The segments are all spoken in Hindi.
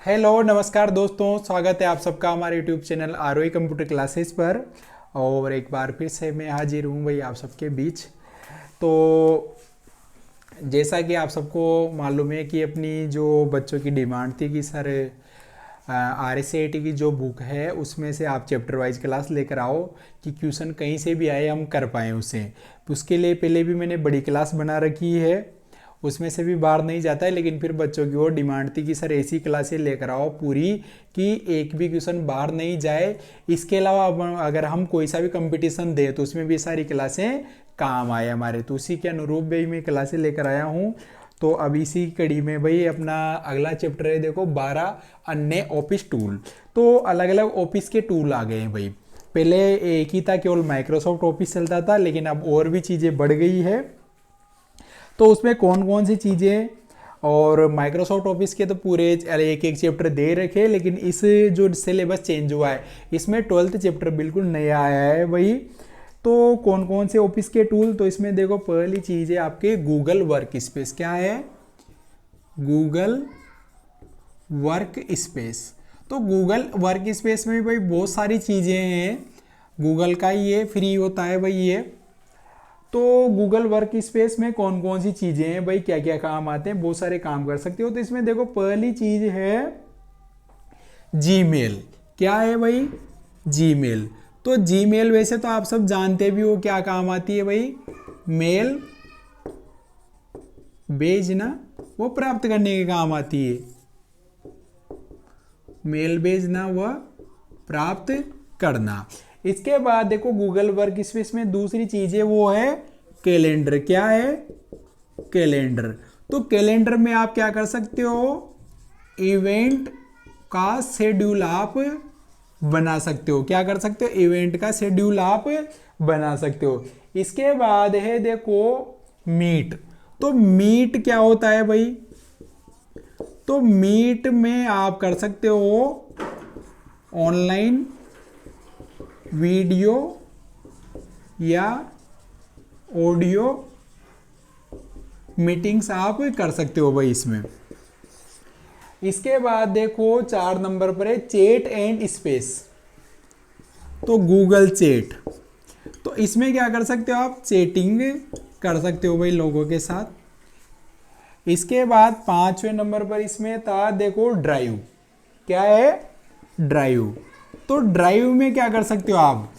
हेलो नमस्कार दोस्तों, स्वागत है आप सबका हमारे YouTube channel ROE computer classes पर। और एक बार फिर से मैं हाजिर हूँ भाई आप सबके बीच। तो जैसा कि आप सबको मालूम है कि अपनी जो बच्चों की डिमांड थी कि सर RSAT की जो बुक है उसमें से आप चैप्टर वाइज क्लास लेकर आओ कि क्वेश्चन कहीं से भी आए हम कर पाएँ उसे। उसके लिए पहले भी मैंने बड़ी क्लास बना रखी है, उसमें से भी बाहर नहीं जाता है, लेकिन फिर बच्चों की और डिमांड थी कि सर ऐसी क्लासें लेकर आओ पूरी कि एक भी क्वेश्चन बाहर नहीं जाए। इसके अलावा अगर हम कोई सा भी कंपटीशन दे तो उसमें भी सारी क्लासें काम आए हमारे। तो उसी के अनुरूप भाई मैं क्लासें लेकर आया हूँ। तो अब इसी कड़ी में भाई अपना अगला चैप्टर है, देखो 12 अन्य ऑफिस टूल। तो अलग अलग ऑफिस के टूल आ गए हैं भाई। पहले एक ही था, केवल माइक्रोसॉफ्ट ऑफिस चलता था, लेकिन अब और भी चीज़ें बढ़ गई है। तो उसमें कौन कौन सी चीज़ें, और माइक्रोसॉफ्ट ऑफिस के तो पूरे एक एक चैप्टर दे रखे, लेकिन इस जो सिलेबस चेंज हुआ है इसमें 12th चैप्टर बिल्कुल नया आया है भाई। तो कौन कौन से ऑफिस के टूल, तो इसमें देखो पहली चीज़ है आपके गूगल वर्क स्पेस। क्या है? Google work space. तो गूगल वर्क स्पेस में भाई बहुत सारी चीज़ें हैं। गूगल का ये फ्री होता है भाई ये। तो गूगल वर्क स्पेस में कौन कौन सी चीज़ें हैं भाई, क्या क्या काम आते हैं, बहुत सारे काम कर सकते हो। तो इसमें देखो पहली चीज़ है जीमेल। क्या है भाई? जीमेल। तो जीमेल वैसे तो आप सब जानते भी हो क्या काम आती है भाई। मेल भेजना, वो प्राप्त करने के काम आती है। मेल भेजना व प्राप्त करना। इसके बाद देखो गूगल वर्क स्पेस में दूसरी चीज है, वो है कैलेंडर। क्या है? कैलेंडर। तो कैलेंडर में आप क्या कर सकते हो? इवेंट का शेड्यूल आप बना सकते हो। क्या कर सकते हो? इवेंट का शेड्यूल आप बना सकते हो। इसके बाद है देखो मीट। तो मीट क्या होता है भाई? तो मीट में आप कर सकते हो ऑनलाइन वीडियो या ऑडियो मीटिंग्स आप कर सकते हो भाई इसमें। इसके बाद देखो 4 नंबर पर है चैट एंड स्पेस। तो गूगल चैट, तो इसमें क्या कर सकते हो आप? चैटिंग कर सकते हो भाई लोगों के साथ। इसके बाद 5वें नंबर पर इसमें था देखो ड्राइव। क्या है? ड्राइव। तो ड्राइव में क्या कर सकते हो आप?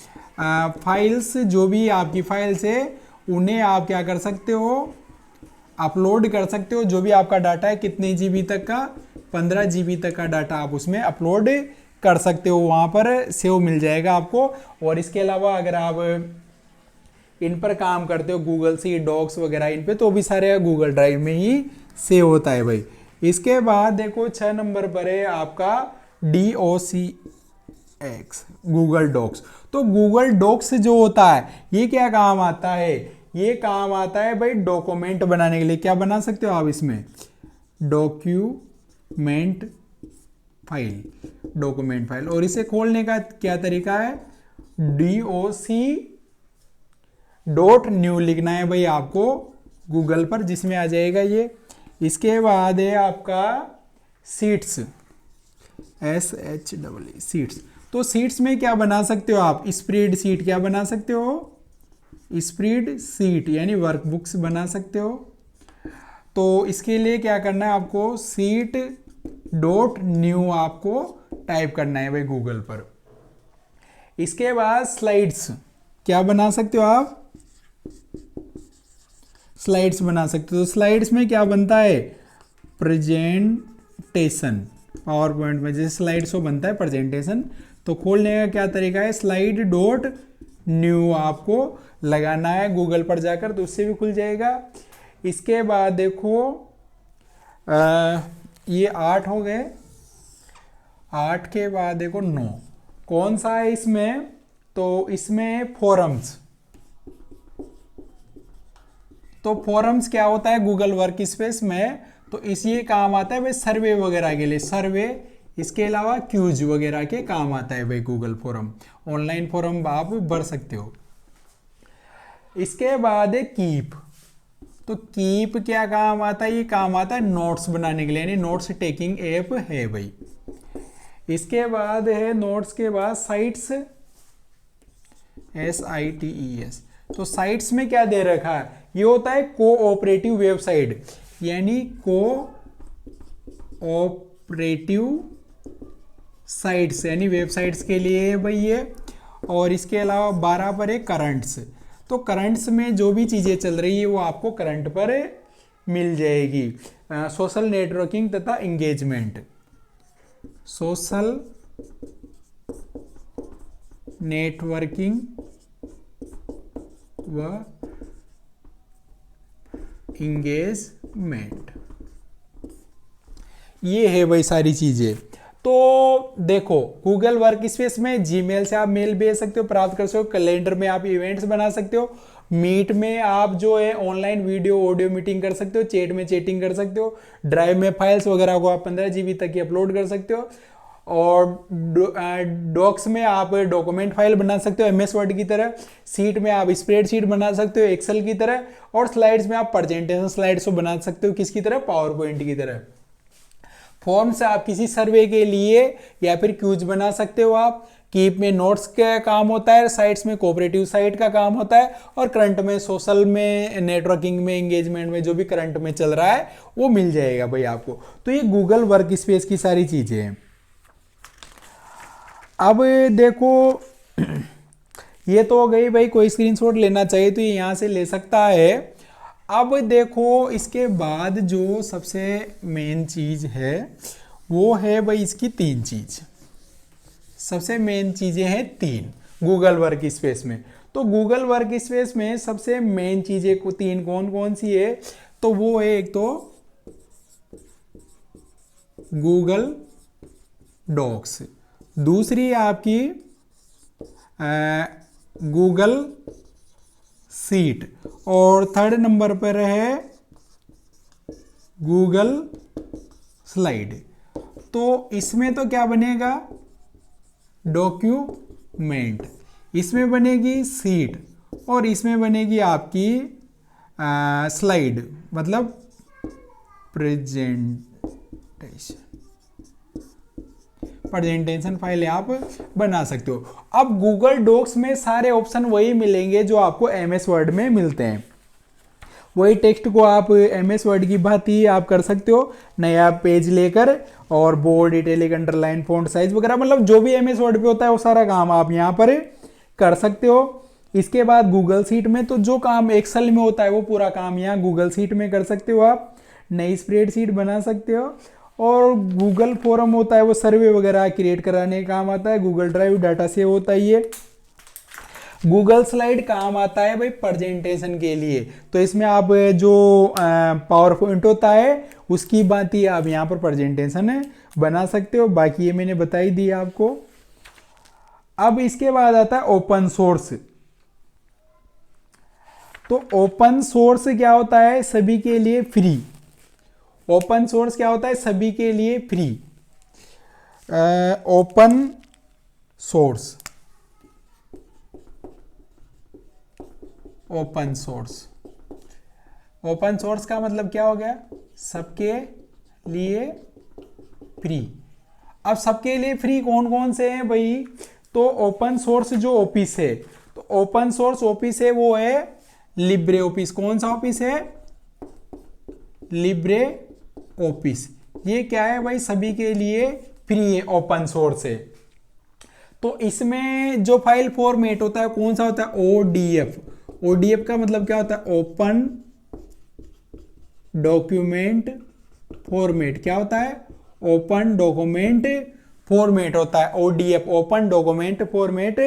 फाइल्स, जो भी आपकी फाइल्स है उन्हें आप क्या कर सकते हो? अपलोड कर सकते हो। जो भी आपका डाटा है, कितने जीबी तक का? 15 जीबी तक का डाटा आप उसमें अपलोड कर सकते हो, वहाँ पर सेव मिल जाएगा आपको। और इसके अलावा अगर आप इन पर काम करते हो गूगल सी डॉक्स वगैरह इन पे, तो भी सारे गूगल ड्राइव में ही सेव होता है भाई। इसके बाद देखो 6 नंबर पर है आपका DOCX, गूगल डॉक्स। तो गूगल डॉक्स जो होता है ये क्या काम आता है? ये काम आता है भाई डॉक्यूमेंट बनाने के लिए। क्या बना सकते हो आप इसमें? Document file, document file. और इसे खोलने का क्या तरीका है? DOC.new लिखना है भाई आपको गूगल पर, जिसमें आ जाएगा ये। इसके बाद है आपका सीट्स, SHEE सीट्स। तो सीट्स में क्या बना सकते हो आप? Spread sheet. क्या बना सकते हो? स्प्रेड शीट यानी वर्कबुक्स बना सकते हो। तो इसके लिए क्या करना है आपको? sheet.new आपको टाइप करना है भाई गूगल पर। इसके बाद स्लाइड्स। क्या बना सकते हो आप? स्लाइड्स बना सकते हो। तो स्लाइड्स में क्या बनता है? प्रेजेंटेशन। पावर पॉइंट में जैसे स्लाइड शो बनता है प्रेजेंटेशन, तो खोलने का क्या तरीका है? slide.new आपको लगाना है गूगल पर जाकर, तो उससे भी खुल जाएगा। इसके बाद देखो ये 8 हो गए। 8 के बाद देखो 9 कौन सा है इसमें? तो इसमें फोरम्स। तो फोरम्स क्या होता है गूगल वर्क स्पेस में? तो इसी काम आता है भाई सर्वे वगैरह के लिए, सर्वे। इसके अलावा क्यूज वगैरह के काम आता है भाई गूगल फोरम। ऑनलाइन फोरम आप भर सकते हो। इसके बाद है कीप। तो कीप क्या काम आता है, ये काम आता है नोट्स बनाने के लिए, यानी नोट्स टेकिंग ऐप है भाई। इसके बाद है नोट्स के बाद साइट्स, SITES। तो साइट्स में क्या दे रखा है, ये होता है कोऑपरेटिव वेबसाइट, यानी कोऑपरेटिव साइट्स यानी वेबसाइट्स के लिए है भाई ये। और इसके अलावा 12 पर है करंट्स। तो करंट्स में जो भी चीज़ें चल रही है वो आपको करंट पर मिल जाएगी। सोशल नेटवर्किंग तथा इंगेजमेंट, सोशल नेटवर्किंग व इंगेजमेंट, ये है भाई सारी चीज़ें। तो देखो गूगल वर्क स्पेस में जीमेल से आप मेल भेज सकते हो, प्राप्त कर सकते हो, कैलेंडर में आप इवेंट्स बना सकते हो, मीट में आप जो है ऑनलाइन वीडियो ऑडियो मीटिंग कर सकते हो, चैट में चैटिंग कर सकते हो, ड्राइव में फाइल्स वगैरह को आप 15 GB तक की अपलोड कर सकते हो, और डॉक्स में आप डॉक्यूमेंट फाइल बना सकते हो MS वर्ड की तरह, सीट में आप स्प्रेडशीट बना सकते हो एक्सेल की तरह, और स्लाइड्स में आप प्रेजेंटेशन स्लाइड्स को बना सकते हो किसकी तरह, पावर पॉइंट की तरह। फॉर्म से आप किसी सर्वे के लिए या फिर क्यूज बना सकते हो आप। कीप में नोट्स का काम होता है, साइट्स में कोऑपरेटिव साइट का काम होता है, और करंट में सोशल में नेटवर्किंग में एंगेजमेंट में जो भी करंट में चल रहा है वो मिल जाएगा भाई आपको। तो ये गूगल वर्क स्पेस की सारी चीजें हैं। अब देखो ये तो हो गई भाई, कोई स्क्रीनशॉट लेना चाहिए तो ये यहाँ से ले सकता है। अब देखो इसके बाद जो सबसे मेन चीज है वो है भाई इसकी 3 चीज, सबसे मेन चीजें हैं 3 गूगल वर्क स्पेस में। तो गूगल वर्क स्पेस में सबसे मेन चीजें को 3 कौन कौन सी है, तो वो है एक तो गूगल डॉक्स, दूसरी है आपकी गूगल सीट, और थर्ड नंबर पर है गूगल स्लाइड। तो इसमें तो क्या बनेगा, डॉक्यूमेंट, इसमें बनेगी सीट, और इसमें बनेगी आपकी स्लाइड, मतलब प्रेजेंटेशन फाइल आप बना सकते हो। अब गूगल डॉक्स में सारे ऑप्शन वही मिलेंगे जो आपको MS वर्ड में मिलते हैं, वही टेक्स्ट को आप MS वर्ड की भांति आप कर सकते हो, नया पेज लेकर, और bold italic underline font size वगैरह, मतलब जो भी MS वर्ड पे होता है वो सारा काम आप यहाँ पर कर सकते हो। इसके बाद गूगल सीट में तो जो काम एक्सेल में होता है वो पूरा काम यहाँ गूगल सीट में कर सकते हो, आप नई स्प्रेडशीट बना सकते हो। और गूगल फॉरम होता है वो सर्वे वगैरह क्रिएट कराने का काम आता है, गूगल ड्राइव डाटा सेव होता है ये। गूगल स्लाइड काम आता है भाई प्रेजेंटेशन के लिए, तो इसमें आप जो पावर पॉइंट होता है उसकी बात ही आप यहाँ पर प्रेजेंटेशन बना सकते हो, बाकी ये मैंने बताई दी आपको। अब इसके बाद आता है ओपन सोर्स। तो ओपन सोर्स क्या होता है, सभी के लिए फ्री। ओपन सोर्स क्या होता है, सभी के लिए free. Open source, open source, open source का मतलब क्या हो गया, सबके लिए फ्री। अब सबके लिए फ्री कौन कौन से हैं भाई, तो ओपन सोर्स जो ऑफिस है, तो ओपन सोर्स ऑफिस है वो है लिब्रे ऑफिस। कौन सा ऑफिस है, लिब्रे ऑफिस। ये क्या है भाई, सभी के लिए फ्री है, ओपन सोर्स है। तो इसमें जो फाइल फॉर्मेट होता है कौन सा होता है, ODF। ODF का मतलब क्या होता है, ओपन डॉक्यूमेंट फॉर्मेट। क्या होता है, ओपन डॉक्यूमेंट फॉर्मेट होता है ODF, ओपन डॉक्यूमेंट फॉर्मेट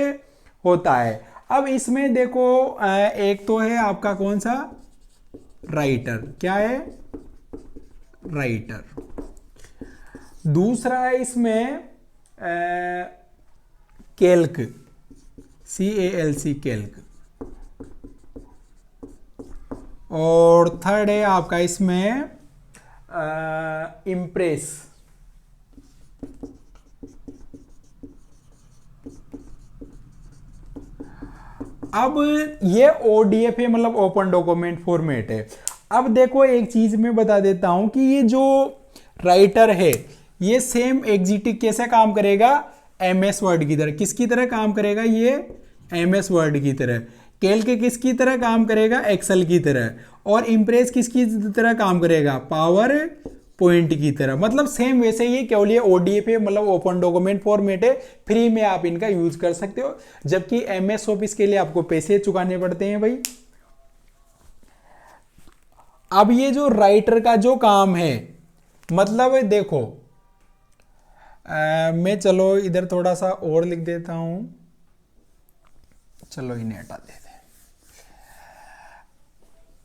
होता है। अब इसमें देखो एक तो है आपका कौन सा, राइटर। क्या है, राइटर। दूसरा है इसमें कैल्क, CALC, कैल्क। और थर्ड है आपका इसमें इम्प्रेस। अब ये ODF है, मतलब ओपन डॉक्यूमेंट फॉर्मेट है। अब देखो एक चीज मैं बता देता हूं कि ये जो राइटर है ये सेम एग्जीक्यूटिव कैसे काम करेगा, एमएस वर्ड की तरह। किसकी तरह काम करेगा ये, एमएस वर्ड की तरह। कैल्क किसकी तरह काम करेगा, एक्सेल की तरह। और इम्प्रेस किसकी तरह काम करेगा, पावर पॉइंट की तरह। मतलब सेम वैसे ही, केवल ये ओडीएफ है, मतलब ओपन डॉक्यूमेंट फॉर्मेट है, फ्री में आप इनका यूज कर सकते हो। जबकि एमएस ऑफिस के लिए आपको पैसे चुकाने पड़ते हैं भाई। अब ये जो राइटर का जो काम है, मतलब देखो मैं चलो इधर थोड़ा सा और लिख देता हूं, चलो इन्हें हटा देते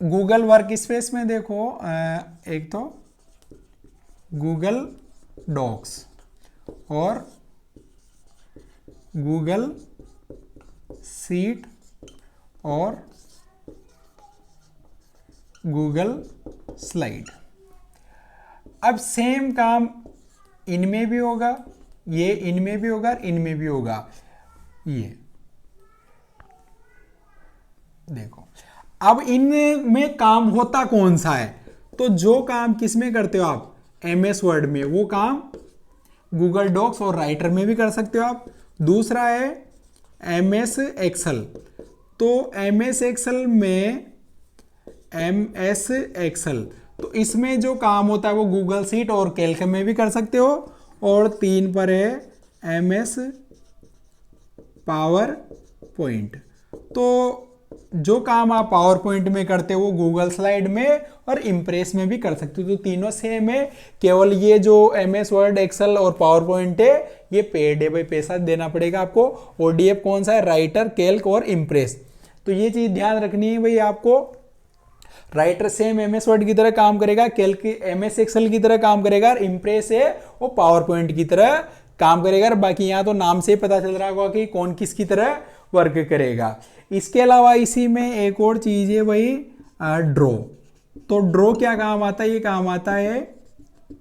हैं। गूगल वर्क स्पेस में देखो एक तो गूगल डॉक्स और गूगल सीट और गूगल स्लाइड। अब सेम काम इनमें भी होगा, ये इनमें भी होगा, इनमें भी होगा। ये देखो, अब इनमें काम होता कौन सा है, तो जो काम किस में करते हो आप, एमएस वर्ड में, वो काम गूगल डॉक्स और राइटर में भी कर सकते हो आप। दूसरा है एमएस एक्सेल, तो एमएस एक्सेल में, एमएस एक्सेल तो इसमें जो काम होता है वो गूगल सीट और कैल्क में भी कर सकते हो। और 3 पर है एमएस पावर पॉइंट, तो जो काम आप पावर पॉइंट में करते हो वो गूगल स्लाइड में और इम्प्रेस में भी कर सकते हो। तो तीनों सेम है, केवल ये जो एमएस वर्ड एक्सेल और पावर पॉइंट है ये पेड है भाई, पैसा देना पड़ेगा आपको। ओडीएफ कौन सा है, राइटर, कैल्क और इम्प्रेस। तो ये चीज ध्यान रखनी है भाई आपको। राइटर सेम एमएस वर्ड की तरह काम करेगा, कैल्क एमएस एक्सेल की तरह काम करेगा, और इम्प्रेस है वो पावर पॉइंट की तरह काम करेगा। बाकी यहाँ तो नाम से पता चल रहा होगा कि कौन किसकी तरह वर्क करेगा। इसके अलावा इसी में एक और चीज है भाई, ड्रॉ। तो ड्रॉ क्या काम आता है, ये काम आता है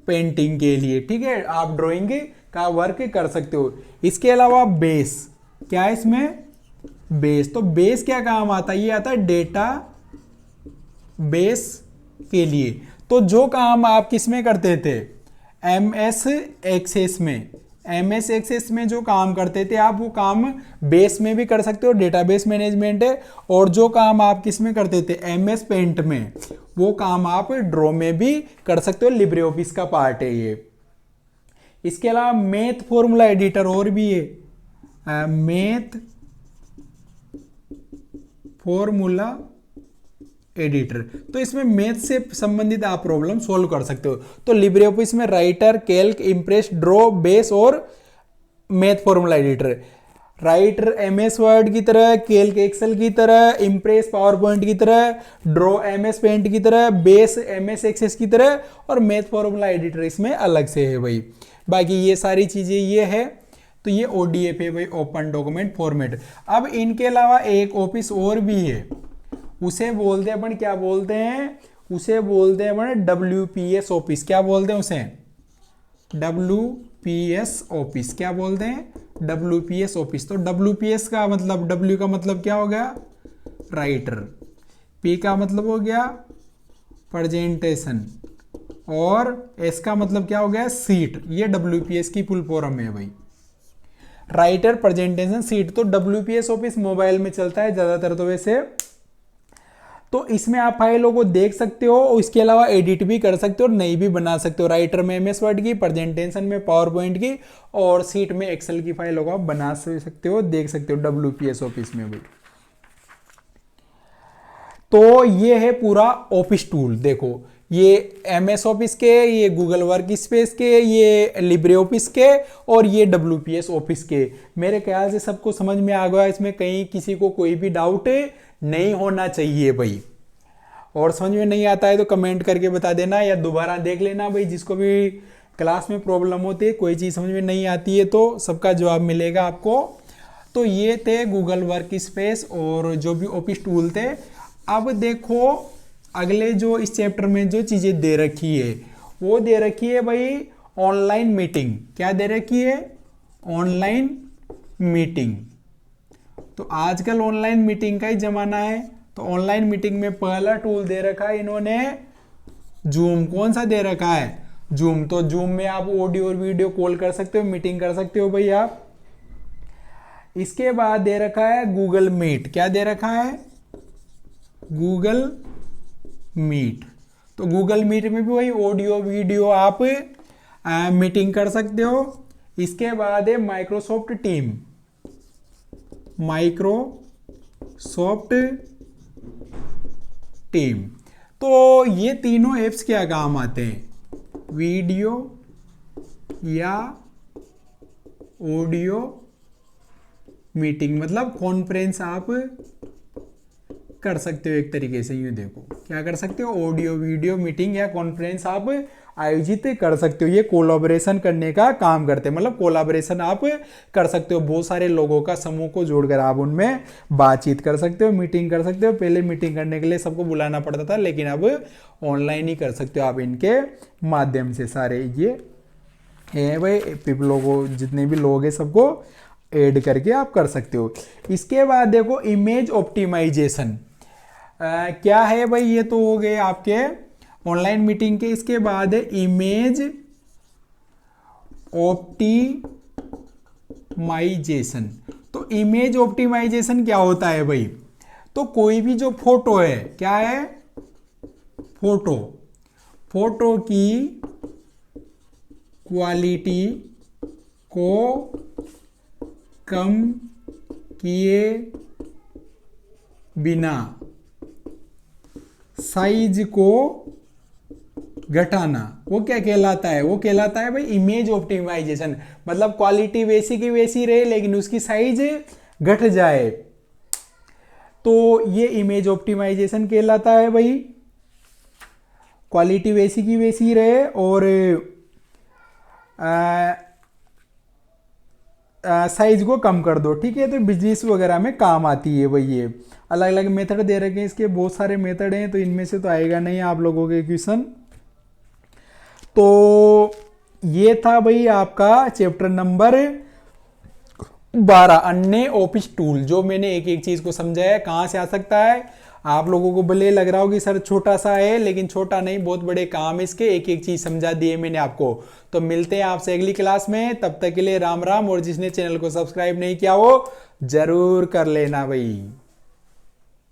पेंटिंग के लिए, ठीक है, आप ड्राइंग का वर्क कर सकते हो। इसके अलावा बेस, क्या है इसमें, बेस। तो बेस क्या काम आता है, ये आता है डेटा बेस के लिए। तो जो काम आप किस में करते थे, एमएस एक्सेस में, एमएस एक्सेस में जो काम करते थे आप, वो काम बेस में भी कर सकते हो, डेटाबेस मैनेजमेंट है। और जो काम आप किस में करते थे, एमएस पेंट में, वो काम आप ड्रॉ में भी कर सकते हो, लिब्रे ऑफिस का पार्ट है ये। इसके अलावा मैथ फॉर्मूला एडिटर और भी है, मैथ फॉर्मूला एडिटर। तो इसमें मैथ से संबंधित आप प्रॉब्लम सॉल्व कर सकते हो। तो लिब्रे ऑफिस में Writer, Calc, Impress, Draw, Base और Math Formula Editor. Writer MS Word की तरह, कैल्क एक्सेल की तरह, इम्प्रेस पावर पॉइंट की तरह, ड्रॉ एमएस पेंट की तरह, बेस एमएस एक्सेस की तरह, और मैथ फॉर्मूला एडिटर इसमें अलग से है भाई। बाकी ये सारी चीजें ये है। तो ये ओडीएफ है भाई, ओपन डॉक्यूमेंट फॉर्मेट। अब इनके अलावा एक ऑफिस और भी है, उसे बोलते हैं अपन, क्या बोलते हैं, उसे बोलते हैं अपन WPS ऑफिस। क्या बोलते हैं उसे, WPS ऑफिस। क्या बोलते हैं, WPS ऑफिस। तो WPS का मतलब, W का मतलब क्या हो गया, राइटर, P का मतलब हो गया प्रेजेंटेशन, और S का मतलब क्या हो गया, सीट। ये WPS की फुल फॉर्म है भाई, राइटर, प्रेजेंटेशन, सीट। तो WPS ऑफिस मोबाइल में चलता है ज्यादातर तो वैसे। तो इसमें आप फाइलों को देख सकते हो, और इसके अलावा एडिट भी कर सकते हो और नई भी बना सकते हो। राइटर में एमएस वर्ड की, प्रेजेंटेशन में पावर पॉइंट की, और सीट में एक्सेल की फाइलों को आप बना सकते हो, देख सकते हो WPS ऑफिस में भी। तो ये है पूरा ऑफिस टूल। देखो ये एमएस ऑफिस के, ये गूगल वर्क स्पेस के, ये लिब्रे ऑफिस के, और ये WPS ऑफिस के। मेरे ख्याल से सबको समझ में आ गया, इसमें कहीं किसी को कोई भी डाउट नहीं होना चाहिए भाई। और समझ में नहीं आता है तो कमेंट करके बता देना, या दोबारा देख लेना भाई। जिसको भी क्लास में प्रॉब्लम होती है, कोई चीज़ समझ में नहीं आती है, तो सबका जवाब मिलेगा आपको। तो ये थे गूगल वर्क स्पेस और जो भी ऑफिस टूल थे। अब देखो अगले जो इस चैप्टर में जो चीज़ें दे रखी है, वो दे रखी है भाई ऑनलाइन मीटिंग। क्या दे रखी है, ऑनलाइन मीटिंग। तो आजकल ऑनलाइन मीटिंग का ही जमाना है, तो ऑनलाइन मीटिंग में पहला टूल दे रखा है इन्होंने जूम। कौन सा दे रखा है? जूम। तो जूम में आप ऑडियो और वीडियो कॉल कर सकते हो, मीटिंग कर सकते हो भाई आप। इसके बाद दे रखा है गूगल मीट। क्या दे रखा है? Google meet. तो गूगल मीट में भी वही ऑडियो वीडियो आप मीटिंग कर सकते हो। इसके बाद है माइक्रोसॉफ्ट टीम। Microsoft team. तो ये तीनों एप्स क्या काम आते हैं? वीडियो या ऑडियो मीटिंग, मतलब कॉन्फ्रेंस आप कर सकते हो। एक तरीके से यूं देखो, क्या कर सकते हो? ऑडियो वीडियो मीटिंग या कॉन्फ्रेंस आप आयोजित कर सकते हो। ये कोलैबोरेशन करने का काम करते हैं, मतलब कोलैबोरेशन आप कर सकते हो। बहुत सारे लोगों का समूह को जोड़कर आप उनमें बातचीत कर सकते हो, मीटिंग कर सकते हो। पहले मीटिंग करने के लिए सबको बुलाना पड़ता था, लेकिन अब ऑनलाइन ही कर सकते हो आप इनके माध्यम से। सारे ये है भाई, लोगों जितने भी लोग हैं सबको ऐड करके आप कर सकते हो। इसके बाद देखो इमेज ऑप्टिमाइजेशन। क्या है भाई? ये तो हो गए आपके ऑनलाइन मीटिंग के। इसके बाद है इमेज ऑप्टिमाइजेशन। तो इमेज ऑप्टिमाइजेशन क्या होता है भाई? तो कोई भी जो फोटो है, क्या है? फोटो की क्वालिटी को कम किए बिना साइज को घटाना, वो क्या कहलाता है? वो कहलाता है भाई इमेज ऑप्टिमाइजेशन। मतलब क्वालिटी वैसी की वैसी रहे लेकिन उसकी साइज घट जाए, तो ये इमेज ऑप्टिमाइजेशन कहलाता है भाई। क्वालिटी वैसी की वैसी रहे और साइज को कम कर दो, ठीक है। तो बिजनेस वगैरह में काम आती है भाई। ये अलग अलग मेथड दे रखे हैं, इसके बहुत सारे मेथड हैं, तो इनमें से तो आएगा नहीं आप लोगों के क्वेश्चन। तो ये था भाई आपका चैप्टर नंबर 12 अन्य ऑफिस टूल। जो मैंने एक एक चीज को समझाया कहाँ से आ सकता है। आप लोगों को भले लग रहा हो कि सर छोटा सा है, लेकिन छोटा नहीं, बहुत बड़े काम इसके। एक एक चीज समझा दिए मैंने आपको। तो मिलते हैं आपसे अगली क्लास में, तब तक के लिए राम राम। और जिसने चैनल को सब्सक्राइब नहीं किया वो जरूर कर लेना भाई।